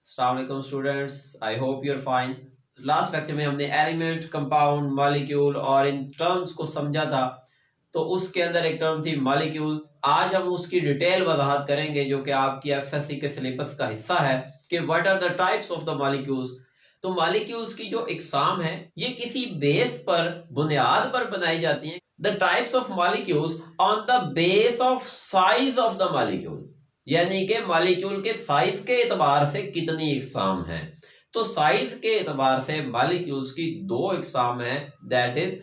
अस्सलाम वालेकुम students, I hope you are fine. Last lecture में हमने एलिमेंट, कंपाउंड, मॉलिक्यूल और इन टर्म्स को समझा था। तो उसके अंदर एक टर्म थी मॉलिक्यूल। आज हम उसकी डिटेल वजाहत करेंगे जो कि आपकी एफएससी के सिलेबस का हिस्सा है कि what are the types of the molecules. तो मॉलिक्यूल्स की जो इकसाम है ये किसी बेस पर, बुनियाद पर बनाई जाती हैं। The types of molecules on the base of size of the molecule, यानी कि मॉलिक्यूल के साइज के एतबार से कितनी इकसाम है। तो साइज के एतबार से मॉलिक्यूल्स की दो इकसाम है, that is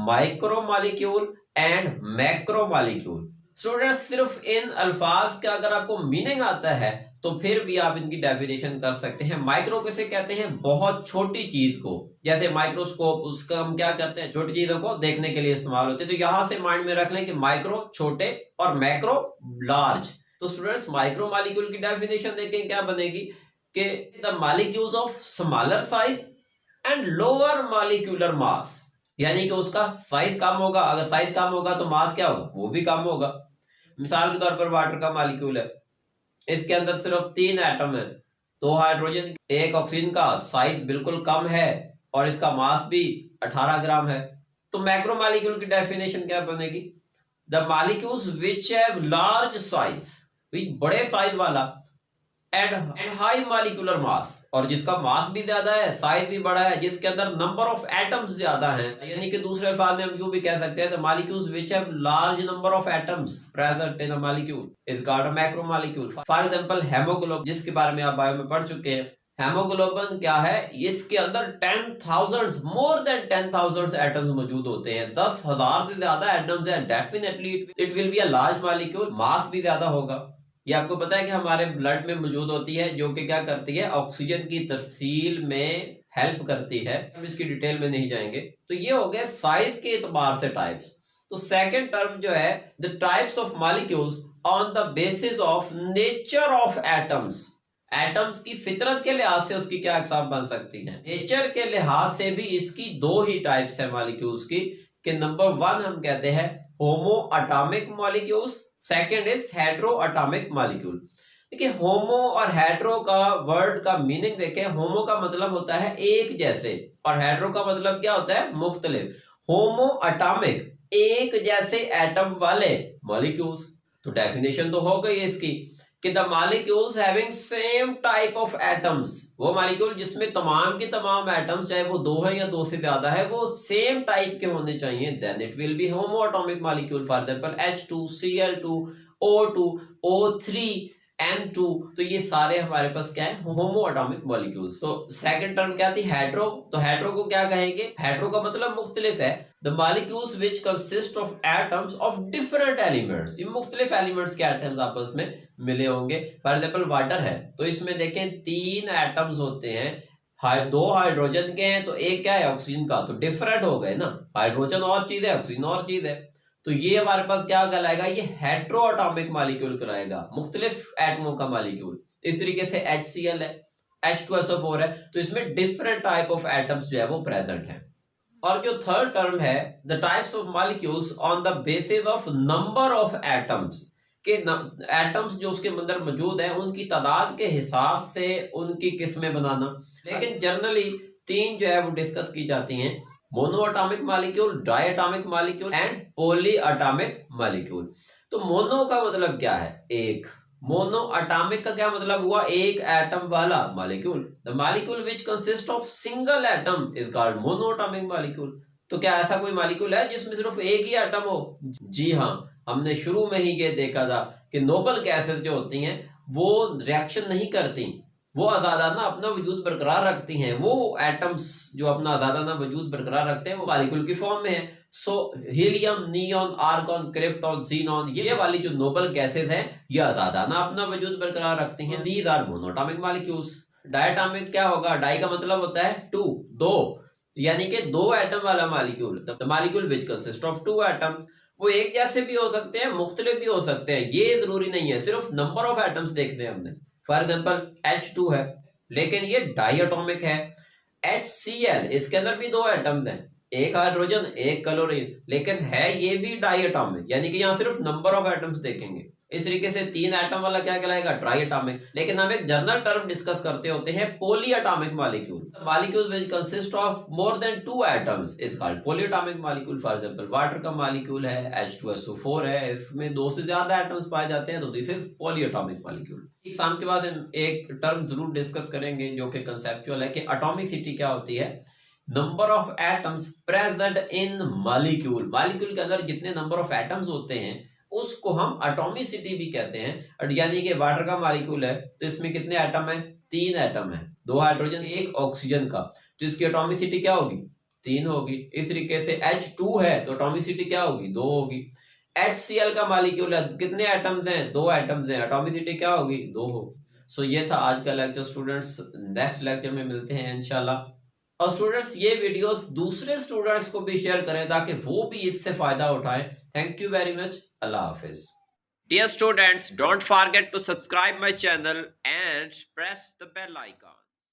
micro molecule and macro molecule. Student, सिर्फ इन अल्फाज का अगर आपको मीनिंग आता है तो फिर भी आप इनकी डेफिनेशन कर सकते हैं। माइक्रो किसे कहते हैं? बहुत छोटी चीज को, जैसे माइक्रोस्कोप, उसका हम क्या करते हैं? छोटी चीजों को देखने के लिए इस्तेमाल होते हैं। तो यहां से माइंड में रख लें कि माइक्रो छोटे और मैक्रो लार्ज। तो स्टूडेंट्स, माइक्रो मॉलिक्यूल की डेफिनेशन देखें क्या बनेगी कि the molecules of smaller size and lower molecular mass, यानी कि उसका साइज कम होगा। अगर साइज कम होगा तो मास क्या होगा? वो भी कम होगा। मिसाल के तौर पर वाटर का मॉलिक्यूल है, इसके अंदर सिर्फ 3 एटम है, 2 हाइड्रोजन, 1 ऑक्सीजन का साइज बिल्कुल कम है और इसका मास भी 18 ग्राम है। तो मैक्रो मॉलिक्यूल की डेफिनेशन क्या बनेगी? The molecules which have large size, बड़े साइज वाला, एंड हाई मॉलिक्यूलर मास, और जिसका मास भी ज्यादा है, साइज भी बड़ा है, जिसके अंदर नंबर ऑफ एटम्स ज्यादा हैं। यानी कि दूसरे अल्फाज में हम यूं भी कह सकते हैं the molecules which have large number of atoms present in a molecule is called a macro molecule. For example haemoglobin, जिसके बारे में आप बायो में पढ़ चुके हैं। हेमोग्लोबिन क्या है? इसके अंदर 10,000 मोर देन 10,000 एटम्स मौजूद होते हैं। 10,000 से ज्यादा एटम्स हैं। Definitely it will be a large molecule. Mass भी ज्यादा होगा। ये आपको पता है कि हमारे ब्लड में मौजूद होती है, जो कि क्या करती है? ऑक्सीजन की तरसील में हेल्प करती है। हम इसकी डिटेल में नहीं जाएंगे। तो ये हो गए साइज के एतबार से टाइप्स। तो सेकंड टर्म जो है the types of molecules on the basis of nature of atoms. Atoms की फितरत के लिहाज से उसकी क्या अक़साम बन सकती हैं। नेचर के लिहाज से भी इसकी दो ही टाइप्स है मॉलिक्यूल्स की, कि नंबर 1 हम कहते हैं होमो atomic molecules, second is hetero atomic molecule. देखिए, होमो और हेटेरो का वर्ड का मीनिंग देखें। होमो का मतलब होता है एक जैसे, और हेटेरो का मतलब क्या होता है? मुख्तलिफ। होमो एटॉमिक, एक जैसे एटम वाले मॉलिक्यूल्स। तो डेफिनेशन तो हो गई है इसकी कि the molecules having same type of atoms, वो मॉलिक्यूल जिसमें तमाम के तमाम एटम्स, चाहे वो 2 है या 2 से ज्यादा है, वो सेम टाइप के होने चाहिए, then it will be homo atomic molecule. For example H2Cl2 O2 O3 N2। तो ये सारे हमारे पास क्या है? होमो एटॉमिक मॉलिक्यूल्स। तो सेकंड टर्म क्या थी? हेटेरो। तो हेटेरो को क्या कहेंगे? हेटेरो का मतलब मुख्तलिफ है। The molecules which consist of atoms of different elements, ये मुख्तलिफ एलिमेंट्स के एटम्स आपस में मिले होंगे। फॉर एग्जाम्पल वाटर है, तो इसमें देखें 3 एटम्स होते हैं, 2 हाइड्रोजन के हैं, तो एक क्या है? ऑक्सीजन का। तो डिफरेंट हो गए ना, हाइड्रोजन और चीज है, ऑक्सीजन और चीज है। तो ये हमारे पास क्या कहलाएगा? ये हेटेरो एटॉमिक मॉलिक्यूल कहलाएगा, मुख्तलिफ एटमों का मॉलिक्यूल। इस तरीके से HCl है, H2SO4 है, तो इसमें डिफरेंट टाइप ऑफ एटम्स जो है वो प्रेजेंट है। और जो थर्ड टर्म है the types of molecules on the basis of number of atoms, के एटम्स जो उसके अंदर मौजूद है उनकी तादाद के हिसाब से उनकी किस्में बनाना। लेकिन जनरली 3 जो है वो डिस्कस की जाती हैं, mono atomic molecule, di atomic molecule and poly atomic molecule. तो मोनो का मतलब क्या है? एक। मोनो एटॉमिक का क्या मतलब हुआ? एक एटम वाला molecule. The molecule which consist of single atom is called mono atomic molecule. तो क्या ऐसा कोई मॉलिक्यूल है जिसमें सिर्फ एक ही एटम हो? जी हाँ, हमने शुरू में ही ये देखा था कि नोबल गैसेस जो होती हैं वो रिएक्शन नहीं करती, वो आजादाना अपना वजूद बरकरार रखती हैं। वो एटम्स जो अपना आजादाना वजूद बरकरार रखते हैं वो मॉलिक्यूल की फॉर्म में है। So helium, neon, argon, krypton, xenon, ये वाली जो नोबल गैसेस हैं ये आजादाना अपना वजूद बरकरार रखती हैं। These are monoatomic molecules. Diatomic क्या होगा? डाई का मतलब होता है 2, 2, यानी कि 2 एटम वाला molecule. The molecule which consist of 2 atom. वो एक जैसे भी हो सकते हैं, मुख्तलिफ भी हो सकते हैं, ये जरूरी नहीं है, सिर्फ नंबर ऑफ एटम्स देखते हैं हमने। फॉर एग्जाम्पल H2 है, लेकिन ये डाई एटॉमिक है। HCl, इसके अंदर भी 2 एटम्स हैं, एक हाइड्रोजन एक क्लोरीन, लेकिन है ये भी डाई एटॉमिक, यानी कि यहाँ सिर्फ नंबर ऑफ एटम्स देखेंगे। इस तरीके से 3 एटम वाला क्या कहलाएगा, ट्राई एटॉमिक। लेकिन हम एक जनरल टर्म डिस्कस करते होते हैं, poly atomic molecule. Molecule which consist of more than 2 atoms is called poly atomic molecule. For example water का मॉलिक्यूल है H2SO4 है, इसमें 2 से ज्यादा एटम्स पाए जाते हैं, तो this is poly atomic molecule. Exam के बाद एक टर्म जरूर डिस्कस करेंगे जो कि कंसेप्चुअल है कि एटॉमिसिटी क्या होती है, number of atoms present in molecule. Molecule के अंदर जितने नंबर ऑफ एटम्स होते हैं उसको हम एटॉमिसिटी भी कहते हैं। यानी कि वाटर का मॉलिक्यूल है तो इसमें कितने एटम है, 3 एटम है, 2 हाइड्रोजन 1 ऑक्सीजन का, तो इसकी एटॉमिसिटी क्या होगी, 3 होगी। इस तरीके से H2 है तो एटॉमिसिटी क्या होगी, 2 होगी। HCl का मॉलिक्यूल है, कितने एटम्स हैं, 2 एटम्स हैं, एटॉमिसिटी क्या होगी, 2 होगी। सो ये था आज का लेक्चर स्टूडेंट्स, नेक्स्ट लेक्चर में मिलते हैं इंशाल्लाह। और स्टूडेंट्स ये वीडियोस दूसरे स्टूडेंट्स को भी शेयर करें ताकि वो भी इससे फायदा उठाएं। Thank you very much. Allah Hafiz. Dear students, don't forget to subscribe my channel and press the bell icon.